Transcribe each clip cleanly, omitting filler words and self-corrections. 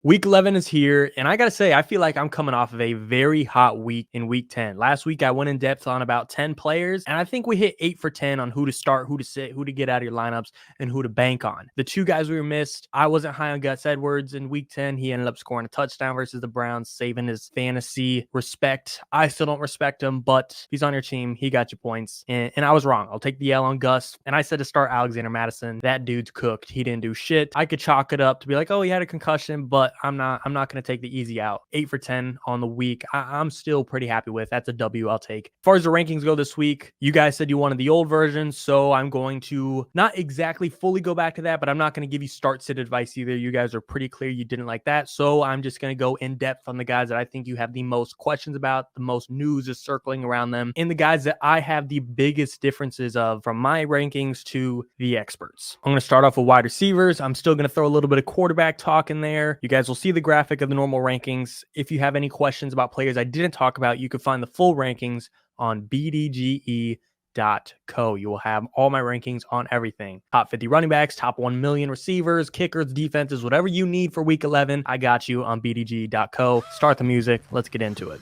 Week 11 is here, and I gotta say, I feel like I'm coming off of a very hot week in week 10. Last week, I went in depth on about 10 players, and I think we hit 8 for 10 on who to start, who to sit, who to get out of your lineups, and who to bank on. The two guys we missed, I wasn't high on Gus Edwards in week 10. He ended up scoring a touchdown versus the Browns, saving his fantasy respect. I still don't respect him, but he's on your team. He got you points, and I was wrong. I'll take the L on Gus, and I said to start Alexander Madison. That dude's cooked. He didn't do shit. I could chalk it up to be like, oh, he had a concussion, but I'm not going to take the easy out. 8 for 10 on the week. I'm still pretty happy with. That's a W I'll take. As far as the rankings go this week, you guys said you wanted the old version, so I'm going to not exactly fully go back to that, but I'm not going to give you start sit advice either. You guys are pretty clear you didn't like that, so I'm just going to go in depth on the guys that I think you have the most questions about, the most news is circling around them, and the guys that I have the biggest differences of from my rankings to the experts. I'm going to start off with wide receivers. I'm still going to throw a little bit of quarterback talk in there. You guys will see the graphic of the normal rankings. If you have any questions about players I didn't talk about, you can find the full rankings on BDGE.co. You will have all my rankings on everything. Top 50 running backs, top 1 million receivers, kickers, defenses, whatever you need for week 11, I got you on BDGE.co. Start the music. Let's get into it.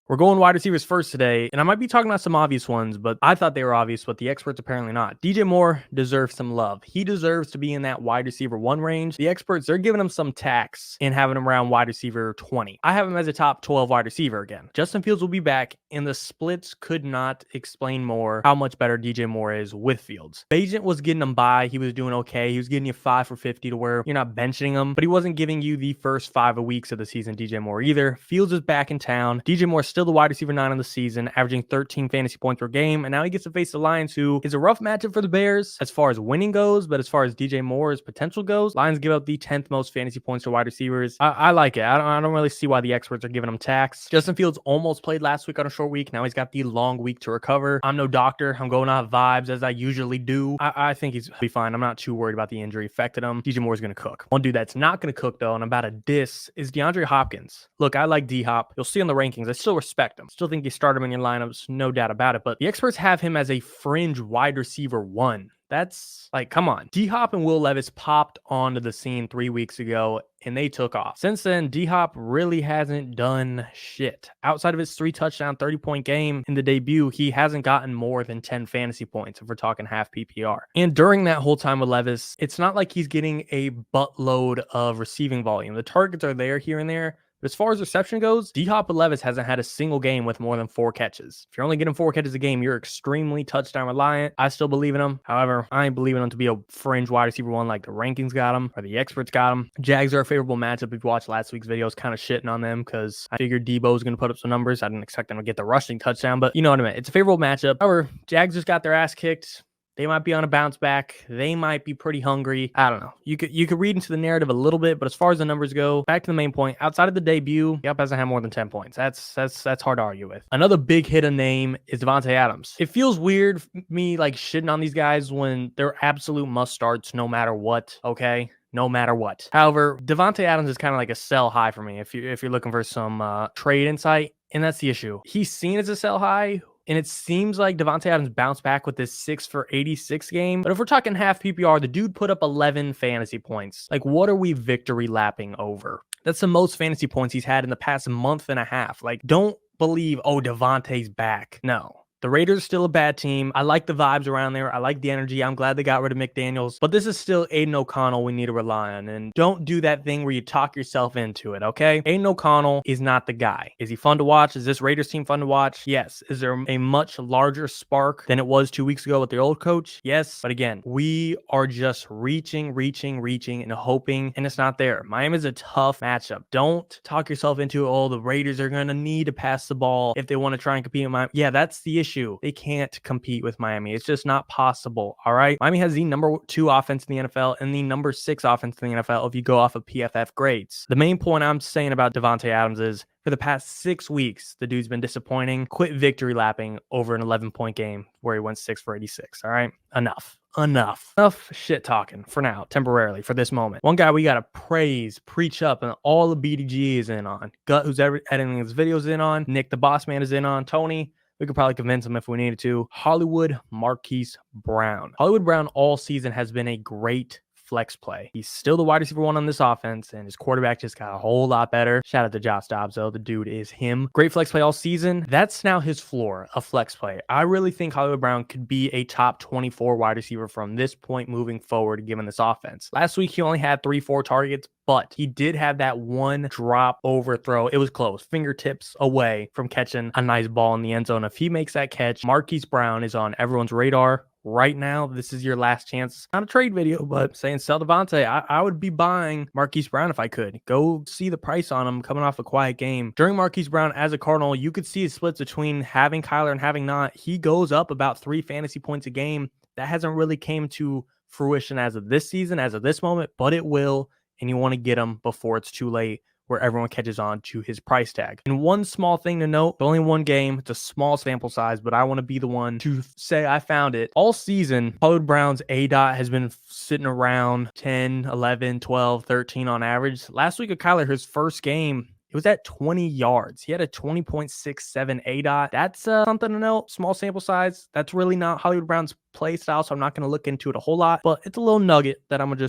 We're going wide receivers first today, and I might be talking about some obvious ones, but I thought they were obvious, but the experts apparently not. DJ Moore deserves some love. He deserves to be in that wide receiver 1 range. The experts, they're giving him some tax and having him around wide receiver 20. I have him as a top 12 wide receiver again. Justin Fields will be back, and the splits could not explain more how much better DJ Moore is with Fields. Bagent was getting him by. He was doing okay. He was getting you 5 for 50 to where you're not benching him, but he wasn't giving you the first 5 weeks of the season, DJ Moore either. Fields is back in town. DJ Moore still the wide receiver 9 on the season, averaging 13 fantasy points per game, and now he gets to face the Lions, who is a rough matchup for the Bears as far as winning goes, but as far as DJ Moore's potential goes, Lions give up the 10th most fantasy points to wide receivers. I like it. I don't really see why the experts are giving him tax. Justin Fields almost played last week on a short week. Now he's got the long week to recover. I'm no doctor. I'm going off vibes as I usually do. I think he's be fine. I'm not too worried about the injury affected him. DJ Moore's going to cook. One dude that's not going to cook, though, and I'm about to diss, is DeAndre Hopkins. Look, I like D-Hop. You'll see on the rankings. I still respect him. Still think you start him in your lineups, no doubt about it. But the experts have him as a fringe wide receiver 1. That's like, come on. D-Hop and Will Levis popped onto the scene 3 weeks ago, and they took off. Since then, D-Hop really hasn't done shit. Outside of his 3 touchdown, 30-point game in the debut, he hasn't gotten more than 10 fantasy points if we're talking half PPR. And during that whole time with Levis, it's not like he's getting a buttload of receiving volume. The targets are there here and there. But as far as reception goes, D-Hop and Levis hasn't had a single game with more than 4 catches. If you're only getting 4 catches a game, you're extremely touchdown reliant. I still believe in him. However, I ain't believing him to be a fringe wide receiver 1 like the rankings got him or the experts got him. Jags are a favorable matchup. If you watched last week's videos, kind of shitting on them because I figured Debo was going to put up some numbers. I didn't expect them to get the rushing touchdown, but you know what I mean. It's a favorable matchup. However, Jags just got their ass kicked. They might be on a bounce back. They might be pretty hungry. I don't know. You could read into the narrative a little bit, but as far as the numbers go, back to the main point. Outside of the debut, Yup hasn't had more than 10 points. That's hard to argue with. Another big hit name is Davante Adams. It feels weird me like shitting on these guys when they're absolute must starts no matter what. Okay. No matter what. However, Davante Adams is kind of like a sell high for me if you're looking for some trade insight, and that's the issue. He's seen as a sell high. And it seems like Davante Adams bounced back with this 6 for 86 game. But if we're talking half PPR, the dude put up 11 fantasy points. Like, what are we victory lapping over? That's the most fantasy points he's had in the past month and a half. Like, don't believe, oh, Davante's back. No. The Raiders are still a bad team. I like the vibes around there. I like the energy. I'm glad they got rid of McDaniels. But this is still Aiden O'Connell we need to rely on. And don't do that thing where you talk yourself into it, okay? Aiden O'Connell is not the guy. Is he fun to watch? Is this Raiders team fun to watch? Yes. Is there a much larger spark than it was 2 weeks ago with the old coach? Yes. But again, we are just reaching and hoping, and it's not there. Miami's a tough matchup. Don't talk yourself into, oh, the Raiders are going to need to pass the ball if they want to try and compete in Miami. Yeah, that's the issue. They can't compete with Miami. It's just not possible. All right. Miami has the number 2 offense in the NFL and the number 6 offense in the NFL if you go off of PFF grades. The main point I'm saying about Davante Adams is for the past 6 weeks, the dude's been disappointing. Quit victory lapping over an 11-point game where he went 6 for 86. All right. Enough. Enough shit talking for now, temporarily, for this moment. One guy we gotta praise, preach up, and all the BDGE is in on. Gut, who's editing his videos, in on. Nick, the boss man, is in on. Tony, we could probably convince him if we needed to. Hollywood Marquise Brown. Hollywood Brown all season has been a great flex play. He's still the wide receiver one on this offense, and his quarterback just got a whole lot better. Shout out to Josh Dobbs, though. The dude is him. Great flex play all season. That's now his floor, a flex play. I really think Hollywood Brown could be a top 24 wide receiver from this point moving forward, given this offense. Last week, he only had 3-4 targets, but he did have that one drop overthrow. It was close, fingertips away from catching a nice ball in the end zone. If he makes that catch, Marquise Brown is on everyone's radar. Right now, this is your last chance. Not a trade video, but saying sell Davante. I would be buying Marquise Brown if I could. Go see the price on him coming off a quiet game. During Marquise Brown as a Cardinal, you could see his splits between having Kyler and having not. He goes up about 3 fantasy points a game. That hasn't really came to fruition as of this season, as of this moment, but it will, and you want to get him before it's too late, where everyone catches on to his price tag. And one small thing to note, only one game, it's a small sample size, but I want to be the one to say I found it. All season, Hollywood Brown's ADOT has been sitting around 10, 11, 12, 13 on average. Last week of Kyler, his first game, it was at 20 yards. He had a 20.67 ADOT. That's something to note. Small sample size. That's really not Hollywood Brown's play style, so I'm not going to look into it a whole lot, but it's a little nugget that I'm going to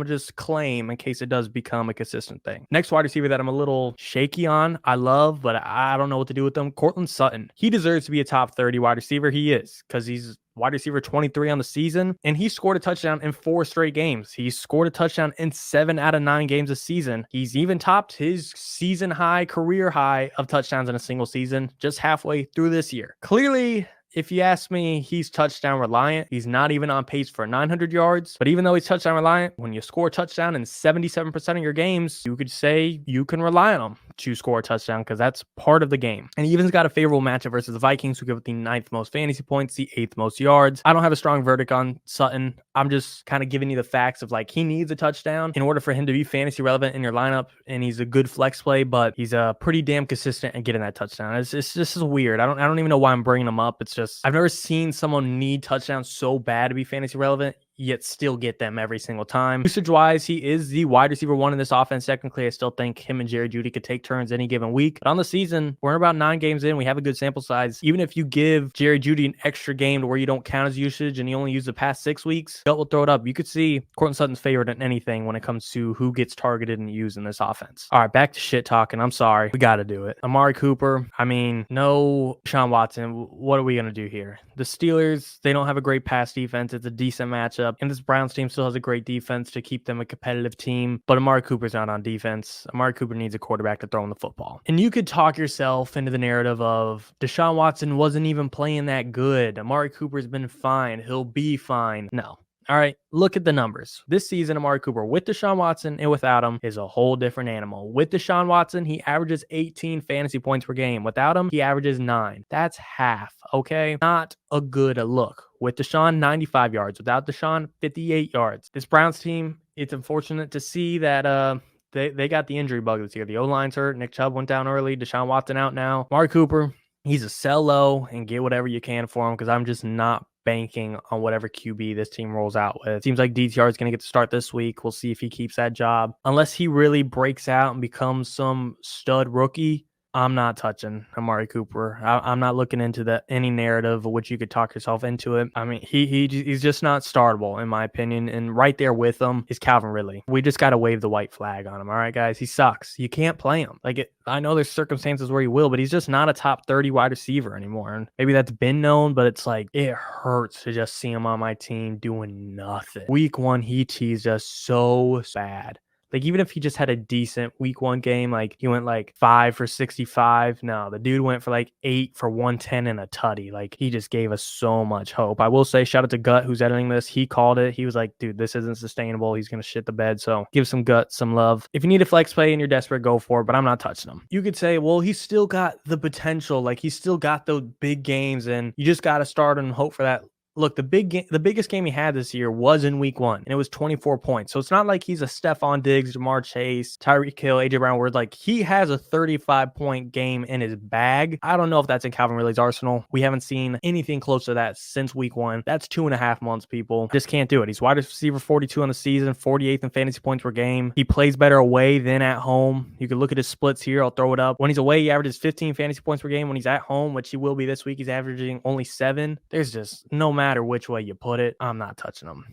just claim in case it does become a consistent thing. Next wide receiver that I'm a little shaky on, I love, but I don't know what to do with them. Courtland Sutton. He deserves to be a top 30 wide receiver. He is, because he's wide receiver 23 on the season, and he scored a touchdown in 4 straight games. He scored a touchdown in 7 out of 9 games this season. He's even topped his season high, career high of touchdowns in a single season just halfway through this year. Clearly, if you ask me, he's touchdown reliant. He's not even on pace for 900 yards. But even though he's touchdown reliant, when you score a touchdown in 77% of your games, you could say you can rely on him to score a touchdown because that's part of the game. And he even's got a favorable matchup versus the Vikings, who give it the 9th most fantasy points, the 8th most yards. I don't have a strong verdict on Sutton. I'm just kind of giving you the facts of like he needs a touchdown in order for him to be fantasy relevant in your lineup. And he's a good flex play, but he's pretty damn consistent at getting that touchdown. It's just weird. I don't even know why I'm bringing him up. It's just I've never seen someone need touchdowns so bad to be fantasy relevant, yet still get them every single time. Usage-wise, he is the wide receiver one in this offense. Technically, I still think him and Jerry Jeudy could take turns any given week. But on the season, we're about 9 games in. We have a good sample size. Even if you give Jerry Jeudy an extra game to where you don't count his usage and he only used the past 6 weeks, Belt will throw it up. You could see Courtland Sutton's favored in anything when it comes to who gets targeted and used in this offense. All right, back to shit talking. I'm sorry. We got to do it. Amari Cooper. I mean, no Deshaun Watson. What are we going to do here? The Steelers, they don't have a great pass defense. It's a decent matchup. And this Browns team still has a great defense to keep them a competitive team. But Amari Cooper's not on defense. Amari Cooper needs a quarterback to throw him the football. And you could talk yourself into the narrative of Deshaun Watson wasn't even playing that good. Amari Cooper's been fine. He'll be fine. No. All right, look at the numbers. This season, Amari Cooper with Deshaun Watson and without him is a whole different animal. With Deshaun Watson, he averages 18 fantasy points per game. Without him, he averages 9. That's half, okay? Not a good look. With Deshaun, 95 yards. Without Deshaun, 58 yards. This Browns team, it's unfortunate to see that they got the injury bug this year. The O-line's hurt. Nick Chubb went down early. Deshaun Watson out now. Amari Cooper, he's a sell low and get whatever you can for him because I'm just not banking on whatever QB this team rolls out with. Seems like DTR is going to get to start this week. We'll see if he keeps that job. Unless he really breaks out and becomes some stud rookie, I'm not touching Amari Cooper. I'm not looking into any narrative of which you could talk yourself into it. I mean, he's just not startable in my opinion. And right there with him is Calvin Ridley. We just got to wave the white flag on him. All right, guys, he sucks. You can't play him. I know there's circumstances where he will, but he's just not a top 30 wide receiver anymore. And maybe that's been known, but it's like it hurts to just see him on my team doing nothing. Week 1, he teased us so bad. Like, even if he just had a decent week 1 game, like he went like 5 for 65. No, the dude went for like 8 for 110 and a tutty. Like, he just gave us so much hope. I will say, shout out to Gut, who's editing this. He called it. He was like, dude, this isn't sustainable. He's going to shit the bed. So give some Gut some love. If you need a flex play and you're desperate, go for it. But I'm not touching him. You could say, well, he's still got the potential. Like, he's still got those big games and you just got to start and hope for that look, the biggest game he had this year was in week 1, and it was 24 points. So it's not like he's a Stephon Diggs, Jamar Chase, Tyreek Hill, AJ Brown, where like he has a 35-point game in his bag. I don't know if that's in Calvin Ridley's arsenal. We haven't seen anything close to that since week 1. That's 2.5 months, people. Just can't do it. He's wide receiver 42 on the season, 48th in fantasy points per game. He plays better away than at home. You can look at his splits here. I'll throw it up. When he's away, he averages 15 fantasy points per game. When he's at home, which he will be this week, he's averaging only 7. There's just no matter which way you put it, I'm not touching him.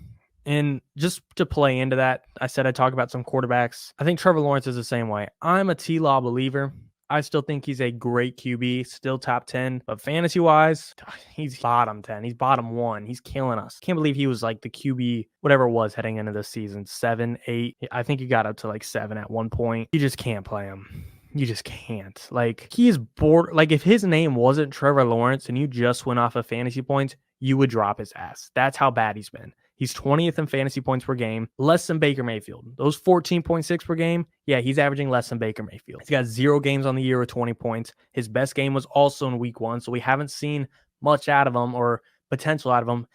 And just to play into that, I said I'd talk about some quarterbacks. I think Trevor Lawrence is the same way. I'm a T-Law believer. I still think he's a great QB, still top 10, but fantasy-wise, he's bottom 10. He's bottom 1. He's killing us. Can't believe he was like the QB, whatever it was heading into this season, 7, 8. I think he got up to like 7 at one point. You just can't play him. You just can't. Like, he is bored. Like, if his name wasn't Trevor Lawrence and you just went off of fantasy points, you would drop his ass. That's how bad he's been. He's 20th in fantasy points per game, less than Baker Mayfield. Those 14.6 per game, yeah, he's averaging less than Baker Mayfield. He's got 0 games on the year with 20 points. His best game was also in week 1, so we haven't seen much out of him or potential out of him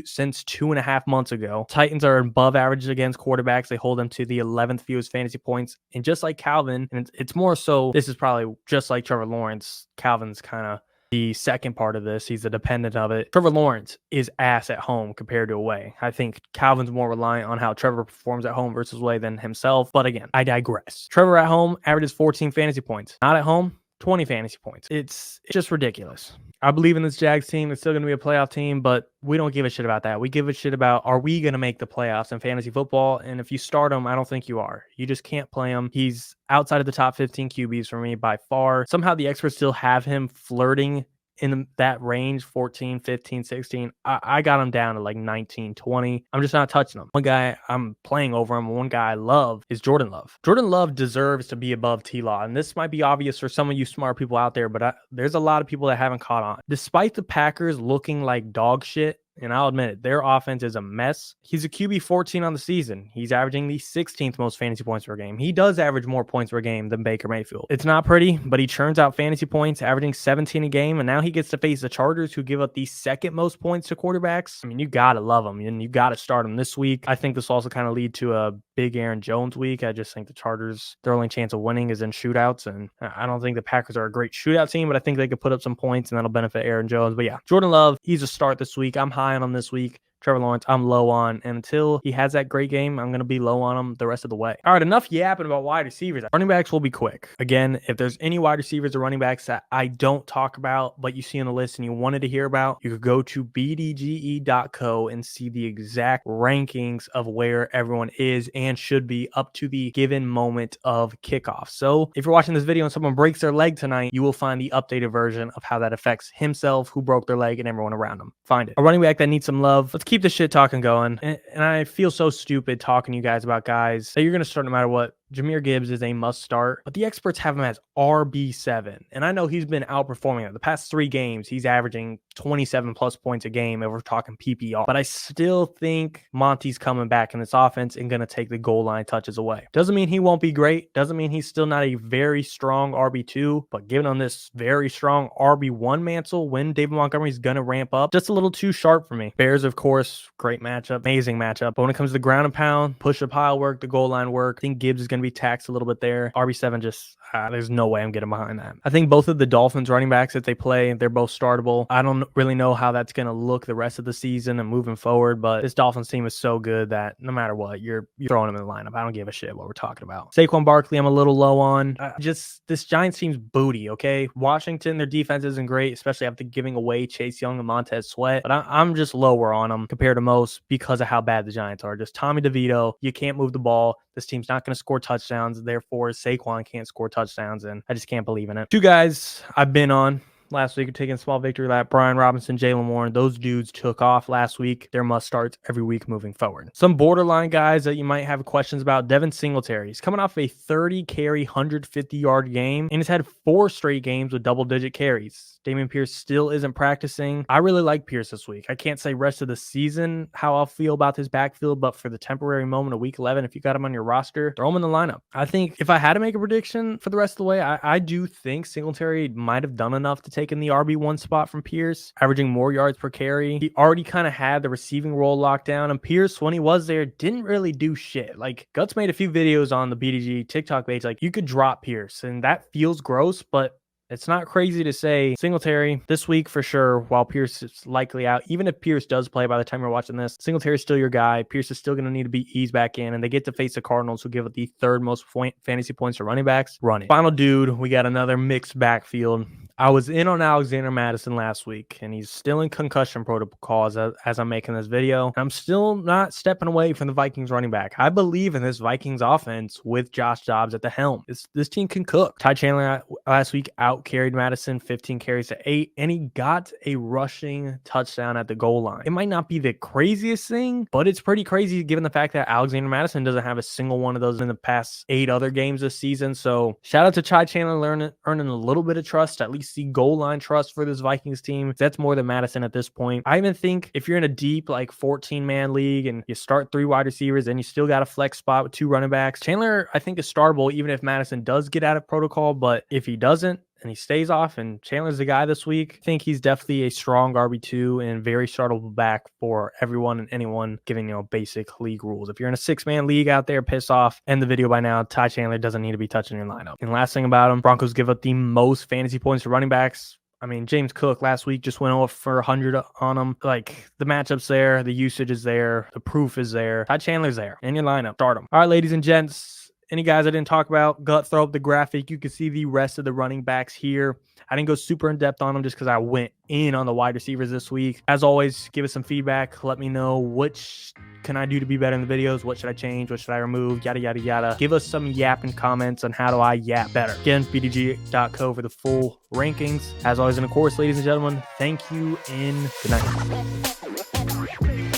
since 2.5 months ago. Titans are above average against quarterbacks. They hold them to the 11th fewest fantasy points. And just like Calvin, and it's more so, this is probably just like Trevor Lawrence, Calvin's kind of the second part of this. He's a dependent of it. Trevor Lawrence is ass at home compared to away. I think Calvin's more reliant on how Trevor performs at home versus away than himself. But again, I digress. Trevor at home averages 14 fantasy points. Not at home, 20 fantasy points. It's just ridiculous. I believe in this Jags team. It's still going to be a playoff team, but we don't give a shit about that. We give a shit about, are we going to make the playoffs in fantasy football? And if you start him, I don't think you are. You just can't play him. He's outside of the top 15 QBs for me by far. Somehow the experts still have him flirting in that range, 14, 15, 16. I got him down to like 19, 20. I'm just not touching him. One guy I'm playing over him, one guy I love is Jordan Love. Jordan Love deserves to be above T-Law. And this might be obvious for some of you smart people out there, but there's a lot of people that haven't caught on. Despite the Packers looking like dog shit, and I'll admit it, their offense is a mess. He's a QB 14 on the season. He's averaging the 16th most fantasy points per game. He does average more points per game than Baker Mayfield. It's not pretty, but he churns out fantasy points, averaging 17 a game, and now he gets to face the Chargers, who give up the second most points to quarterbacks. I mean, you gotta love him, and you gotta start him this week. I think this will also kind of lead to a big Aaron Jones week. I just think the Chargers, their only chance of winning is in shootouts, and I don't think the Packers are a great shootout team, but I think they could put up some points, and that'll benefit Aaron Jones. But yeah, Jordan Love, he's a start this week. I'm high on him this week. Trevor Lawrence, I'm low on. And until he has that great game, I'm going to be low on him the rest of the way. All right, enough yapping about wide receivers. Running backs will be quick. Again, if there's any wide receivers or running backs that I don't talk about, but you see on the list and you wanted to hear about, you could go to BDGE.co and see the exact rankings of where everyone is and should be up to the given moment of kickoff. So if you're watching this video and someone breaks their leg tonight, you will find the updated version of how that affects himself, who broke their leg, and everyone around him. Find it. A running back that needs some love. Let's keep the shit talking going. And I feel so stupid talking to you guys about guys that you're going to start no matter what. Jahmyr Gibbs is a must start, but the experts have him as RB7. And I know he's been outperforming it. The past 3 games, he's averaging 27 plus points a game if we're talking PPR. But I still think Monty's coming back in this offense and going to take the goal line touches away. Doesn't mean he won't be great. Doesn't mean he's still not a very strong RB2, but given on this very strong RB1 mantle, when David Montgomery's going to ramp up, just a little too sharp for me. Bears, of course, great matchup, amazing matchup. But when it comes to the ground and pound, push up pile work, the goal line work, I think Gibbs is going to be taxed a little bit there. RB7 just, there's no way I'm getting behind that. I think both of the Dolphins running backs, if they play, they're both startable. I don't really know how that's going to look the rest of the season and moving forward, but this Dolphins team is so good that no matter what, you're throwing them in the lineup. I don't give a shit what we're talking about. Saquon Barkley, I'm a little low on. Just this Giants team's booty, okay? Washington, their defense isn't great, especially after giving away Chase Young and Montez Sweat, but I'm just lower on them compared to most because of how bad the Giants are. Just Tommy DeVito, you can't move the ball. This team's not going to score touchdowns. Therefore, Saquon can't score touchdowns, and I just can't believe in it. 2 guys I've been on last week are taking a small victory lap. Brian Robinson, Jalen Warren, those dudes took off last week. They're must starts every week moving forward. Some borderline guys that you might have questions about. Devin Singletary. He's coming off a 30 carry, 150-yard game, and he's had 4 straight games with double-digit carries. Dameon Pierce still isn't practicing. I really like Pierce this week. I can't say rest of the season how I'll feel about this backfield, but for the temporary moment of week 11, if you got him on your roster, throw him in the lineup. I think if I had to make a prediction for the rest of the way, I do think Singletary might have done enough to take in the RB1 spot from Pierce, averaging more yards per carry. He already kind of had the receiving role locked down, and Pierce, when he was there, didn't really do shit. Like, Guts made a few videos on the BDGE TikTok page, like, you could drop Pierce, and that feels gross, but it's not crazy to say Singletary this week for sure, while Pierce is likely out. Even if Pierce does play by the time you're watching this, Singletary is still your guy. Pierce is still going to need to be eased back in, and they get to face the Cardinals, who give it the third most fantasy points to running backs. Run it. Final dude, we got another mixed backfield. I was in on Alexander Mattison last week, and he's still in concussion protocols as I'm making this video. I'm still not stepping away from the Vikings running back. I believe in this Vikings offense with Josh Dobbs at the helm. This team can cook. Ty Chandler last week out-carried Mattison 15 carries to 8, and he got a rushing touchdown at the goal line. It might not be the craziest thing, but it's pretty crazy given the fact that Alexander Mattison doesn't have a single one of those in the past 8 other games this season. So shout out to Ty Chandler earning a little bit of trust, at least the goal line trust for this Vikings team. That's more than Mattison at this point. I even think if you're in a deep like 14-man league and you start 3 wide receivers and you still got a flex spot with 2 running backs, Chandler I think is startable even if Mattison does get out of protocol. But if he doesn't and he stays off and Chandler's the guy this week, I think he's definitely a strong RB2 and very startable back for everyone and anyone given, basic league rules. If you're in a 6-man league out there, piss off. End the video by now. Ty Chandler doesn't need to be touching your lineup. And last thing about him, Broncos give up the most fantasy points to running backs. I mean, James Cook last week just went over for 100 on him. Like, the matchup's there, the usage is there, the proof is there. Ty Chandler's there in your lineup. Start him. All right, ladies and gents. Any guys I didn't talk about, Gut, throw up the graphic. You can see the rest of the running backs here. I didn't go super in depth on them just because I went in on the wide receivers this week. As always, give us some feedback. Let me know which can I do to be better in the videos. What should I change? What should I remove? Yada, yada, yada. Give us some yapping comments on how do I yap better. Again, BDGE.co for the full rankings. As always, and of course, ladies and gentlemen, thank you and good night.